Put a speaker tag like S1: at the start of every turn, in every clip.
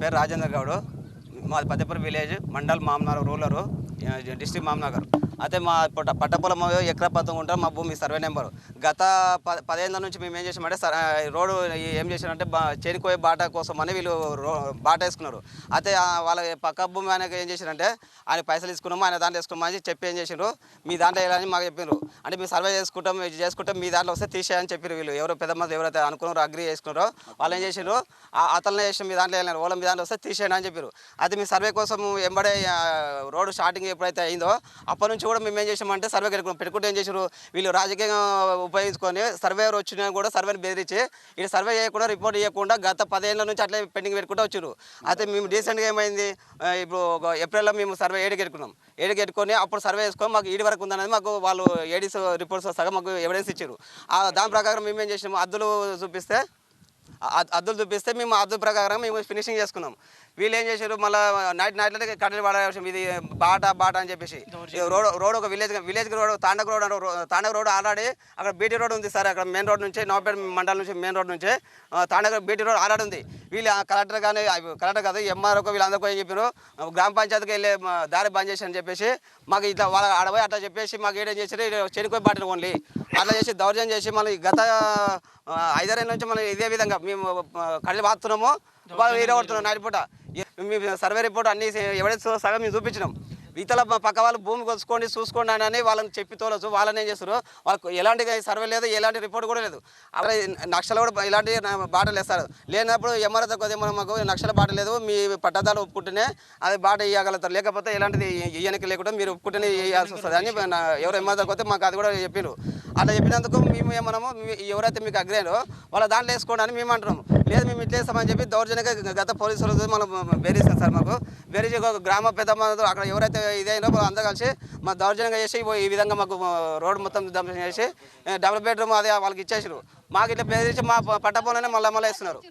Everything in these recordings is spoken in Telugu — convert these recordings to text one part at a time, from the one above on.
S1: పేరు రాజేందర్ గౌడ్. మాది పద్దెపూర్ విలేజ్, మండల్ మామనగర్ రూరల్, డిస్ట్రిక్ట్ మామనగర్. అయితే మా పట్ట పొలం ఎకరా 19 ఉంటాం. మా భూమి సర్వే నెంబరు. గత 10 ఏళ్ళ నుంచి మేము ఏం చేసామంటే రోడ్డు ఏం చేశారంటే చేనుకోయే బాట కోసం అని వీళ్ళు బాట వేసుకున్నారు. అయితే వాళ్ళ పక్క భూమి ఆయనకి ఏం చేశారంటే ఆయన పైసలు తీసుకున్నాము, ఆయన దాంట్లో వేసుకున్నామని చెప్పి ఏం చేసారు, మీ దాంట్లో వేయాలని మాకు చెప్పారు. అంటే మేము సర్వే చేసుకుంటాం మీ దాంట్లో వస్తే తీసేయని చెప్పారు. వీళ్ళు ఎవరో పెద్ద మంది ఎవరైతే అనుకున్నారో అగ్రీ చేసుకున్నారో వాళ్ళు ఏం చేసారు, అతనే చేసిన మీ దాంట్లో వెళ్ళినారు, వాళ్ళ మీ దాంట్లో వస్తే తీసేయని అని చెప్పారు. అయితే మీ సర్వే కోసం ఎంబడే రోడ్డు స్టార్టింగ్ ఎప్పుడైతే అయిందో అప్పటి నుంచి కూడా మేము ఏం చేసామంటే సర్వే పెట్టుకుంటే ఏం చేశారు, వీళ్ళు రాజకీయంగా ఉపయోగించుకొని సర్వేయర్ వచ్చినా కూడా సర్వేని బెదిరించి ఇది సర్వే చేయకుండా రిపోర్ట్ ఇవ్వకుండా గత 10 ఏళ్ళ నుంచి అట్లే పెండింగ్ పెట్టుకుంటూ వచ్చారు. అయితే మేము రీసెంట్గా ఏమైంది, ఇప్పుడు ఏప్రిల్లో మేము సర్వే 7కి పెట్టుకున్నాం. 7కి పెట్టుకొని అప్పుడు సర్వే చేసుకొని మాకు 7 వరకు ఉందనేది మాకు వాళ్ళు ఏడీస్ రిపోర్ట్స్ సగం మాకు ఎవిడెన్స్ ఇచ్చారు. దాని ప్రకారం మేము ఏం చేసినాము, అద్దులు చూపిస్తే మేము అద్దుల ప్రకారం మేము ఫినిషింగ్ చేసుకున్నాం. వీళ్ళు ఏం చేశారు, మళ్ళీ నైట్లో కట్టెలు పడేసాం, ఇది బాట అని చెప్పేసి. రోడ్ ఒక విలేజ్ రోడ్, తాండగ రోడ్ ఆల్రెడీ అక్కడ బీటీ రోడ్ ఉంది సార్. అక్కడ మెయిన్ రోడ్ నుంచి నవపేట మండలం నుంచి మెయిన్ రోడ్ నుంచి తాండగ బీటీ రోడ్ ఆల్రెడీ ఉంది. వీళ్ళు కలెక్టర్ కాదు ఎంఆర్ఓ వీళ్ళందరికీ ఏం చెప్పారు, గ్రామ పంచాయతీకి వెళ్ళే దారి బంద్ చేసి అని చెప్పేసి మాకు ఇట్లా వాళ్ళ ఆడపోయి అట్లా చెప్పేసి మాకు ఏం చేశారు, చెనిపోయి బాటలు ఓన్లీ అట్లా చేసి దౌర్జన్యం చేసి మళ్ళీ గత 5 ఏళ్ళ నుంచి మనం ఇదే విధంగా మేము కళ్ళు బాతున్నాము, వాళ్ళు కొడుతున్నాం. నైట్ పూట మేము సర్వే రిపోర్ట్ అన్ని ఎవిడెన్స్ సగం మేము చూపించినాం. ఇతల పక్క వాళ్ళు భూమి చూసుకోండి అని వాళ్ళని చెప్పి తోలచ్చు. వాళ్ళని ఏం చేస్తారు, వాళ్ళకు ఎలాంటి సర్వే లేదు, ఎలాంటి రిపోర్ట్ కూడా లేదు. అలా నక్షలు కూడా ఇలాంటి బాటలు వేస్తారు. లేనప్పుడు ఎంఆర్ఓ తక్కువ మాకు నక్షల బాట లేదు, మీ పట్టదాలు ఒప్పుకుంటేనే అది బాట ఇవ్వగలుగుతారు, లేకపోతే ఎలాంటిది ఇయ్యనికి లేకుండా మీరు ఒప్పుకుంటేనే ఇవ్వాల్సి వస్తుంది అని ఎవరు ఎంఆర్ఓ తక్కువ మాకు అది కూడా చెప్పారు. అట్లా చెప్పినందుకు మేము ఏమన్నాము, ఎవరైతే మీకు అగ్రేనో వాళ్ళ దాంట్లో వేసుకోండి అని మేము అంటున్నాము. లేదు మేము ఇట్లా వేస్తామని చెప్పి దౌర్జన్యంగా గత పోలీసులు మనం బెరీస్తాం సార్. మాకు బెరీజ్ గ్రామ పెద్ద అక్కడ ఎవరైతే ఇదైనా అందరూ కలిసి మా దౌర్జన్యంగా చేసి ఈ విధంగా మాకు రోడ్డు మొత్తం ధ్వంసం చేసి డబుల్ బెడ్రూమ్ అది వాళ్ళకి ఇచ్చేసారు. మాకు ఇట్లా బెదిరించి మా పట్టపొలంలోనే మళ్ళీ వేస్తున్నారు.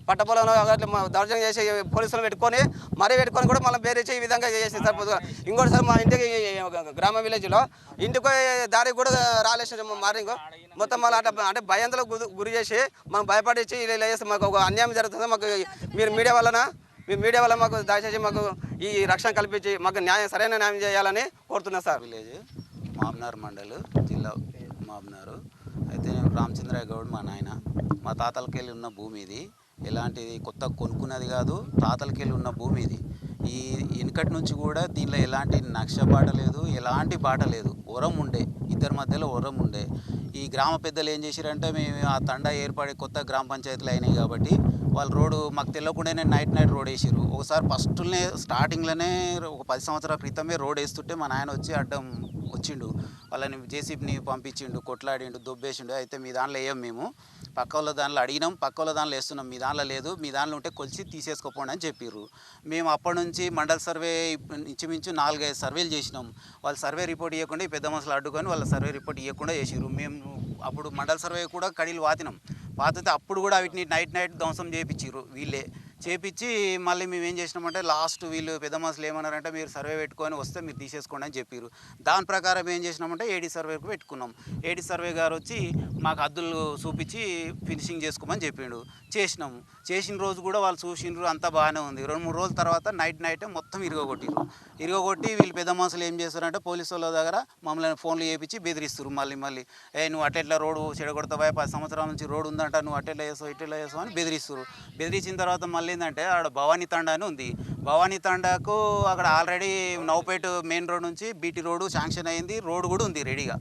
S1: పట్టపొలంలో అట్లా దౌర్జన్యం చేసి పోలీసులు పెట్టుకొని కూడా మళ్ళీ బెదిరించి ఈ విధంగా చేసి సార్. ఇంకోటి సార్, మా ఇంటికి గ్రామ విలేజ్లో ఇంటికి దారికి కూడా రాలేసారు మార్నింగ్ మొత్తం. మళ్ళీ అంటే భయంతులకు గురి చేసి మనం భయపడించి ఇలా చేస్తే మాకు ఒక అన్యాయం జరుగుతుంది. మాకు మీరు మీడియా వల్ల మాకు దయచేసి మాకు ఈ రక్షణ కల్పించి మాకు సరైన న్యాయం చేయాలని కోరుతున్నా సార్.
S2: విలేజ్ మామనార్ మండల్, జిల్లా మామనారు. అయితే నేను రామచంద్రయ్య గౌడ్ మా నాయన. మా తాతలకెళ్ళి ఉన్న భూమి ఇది, ఎలాంటిది కొత్త కొనుక్కున్నది కాదు, తాతలకెళ్ళి ఉన్న భూమి ఇది. ఈ వెనుకటి నుంచి కూడా దీనిలో ఎలాంటి నక్ష బాట లేదు, ఎలాంటి బాట లేదు. వరం ఉండే, ఇద్దరి మధ్యలో వరం ఉండే. ఈ గ్రామ పెద్దలు ఏం చేశారంటే, మేము ఆ తండా ఏర్పడి కొత్త గ్రామ పంచాయతీలు అయినాయి కాబట్టి వాళ్ళు రోడ్డు మాకు తెలియకుండానే నైట్ రోడ్ వేసారు. ఒకసారి ఫస్ట్నే స్టార్టింగ్లోనే ఒక 10 సంవత్సరాల క్రితమే రోడ్ వేస్తుంటే మా నాయన వచ్చి అడ్డం వచ్చిండు, వాళ్ళని జేసీబీని పంపించిండు, కొట్లాడిండు, దొబ్బేసిండు. అయితే మీ దాంట్లో వేయం, మేము పక్క వాళ్ళ దాంట్లో అడిగినాం, పక్క వాళ్ళ దాంట్లో వేస్తున్నాం, మీ దాంట్లో లేదు, మీ దాంట్లో ఉంటే కొలిసి తీసేసుకోపోండి అని చెప్పారు. మేము అప్పటి నుంచి మండల సర్వే ఇంచుమించు 4-5 సర్వేలు చేసినాం. వాళ్ళు సర్వే రిపోర్ట్ ఇవ్వకుండా ఈ పెద్ద మనుషులు అడ్డుకొని వాళ్ళ సర్వే రిపోర్ట్ ఇవ్వకుండా చేసారు. మేము అప్పుడు మండల సర్వే కూడా కడీలు పాతితే అప్పుడు కూడా వీటిని నైట్ ధ్వంసం చేయించారు. వీళ్ళే చేపించి మళ్ళీ మేము ఏం చేసినామంటే లాస్ట్ వీళ్ళు పెద్ద మనుషులు ఏమన్నారంటే, మీరు సర్వే పెట్టుకొని వస్తే మీరు తీసేసుకోండి అని చెప్పారు. దాని ప్రకారం ఏం చేసినామంటే ఏడీ సర్వేకు పెట్టుకున్నాం. ఏడీ సర్వే గారు వచ్చి మాకు హద్దులు చూపించి ఫినిషింగ్ చేసుకోమని చెప్పిండు. చేసిన రోజు కూడా వాళ్ళు చూసిండ్రు, అంతా బాగానే ఉంది. 2-3 రోజుల తర్వాత నైట్ మొత్తం ఇరగొట్టి వీళ్ళు పెద్ద మనుషులు ఏం చేస్తారంటే పోలీసు వాళ్ళ దగ్గర మమ్మల్ని ఫోన్లు చేయించి బెదిరిస్తారు. మళ్ళీ నువ్వు అట్టెట్లా రోడ్డు చెడగొడతావా, 10 సంవత్సరాల నుంచి రోడ్డు ఉందంట, నువ్వు అట్టెట్లా చేస్తావు ఇట్టెట్లా చేస్తావు అని బెదిరిస్తారు. బెదిరించిన తర్వాత మళ్ళీ ఏంటంటే ఆడ భవానీ తాండా అని ఉంది. భవానీ తాండాకు అక్కడ ఆల్రెడీ నవపేట మెయిన్ రోడ్ నుంచి బీటీ రోడ్డు శాంక్షన్ అయింది, రోడ్డు కూడా ఉంది రెడీగా.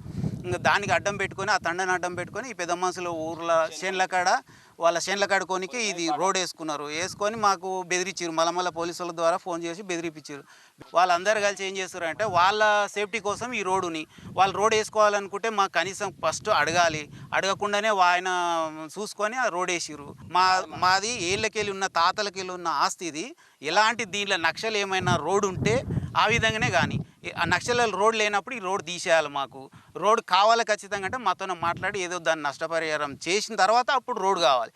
S2: ఇంకా దానికి అడ్డం పెట్టుకొని, ఆ తండాన్ని అడ్డం పెట్టుకొని ఈ పెద్ద మనుషులు ఊర్ల చేన్ల కాడ కొనికి ఇది రోడ్ వేసుకొని మాకు బెదిరించారు. మళ్ళీ పోలీసు వాళ్ళ ద్వారా ఫోన్ చేసి బెదిరిపించారు. వాళ్ళందరూ కలిసి ఏం చేస్తారంటే వాళ్ళ సేఫ్టీ కోసం ఈ రోడ్డుని వాళ్ళు రోడ్ వేసుకోవాలనుకుంటే మాకు కనీసం ఫస్ట్ అడగకుండానే ఆయన చూసుకొని ఆ రోడ్ వేసారు. మాది ఏళ్ళకెళ్ళి ఉన్న తాతలకెళ్ళి ఉన్న ఆస్తి ఇది. ఎలాంటి దీనిలో నక్షలు ఏమైనా రోడ్డు ఉంటే ఆ విధంగానే, కానీ ఆ నక్షల రోడ్ లేనప్పుడు ఈ రోడ్ తీసేయాలి. మాకు రోడ్ కావాలి ఖచ్చితంగా అంటే మాతో మాట్లాడి ఏదో దాన్ని నష్టపరిహారం చేసిన తర్వాత అప్పుడు రోడ్ కావాలి.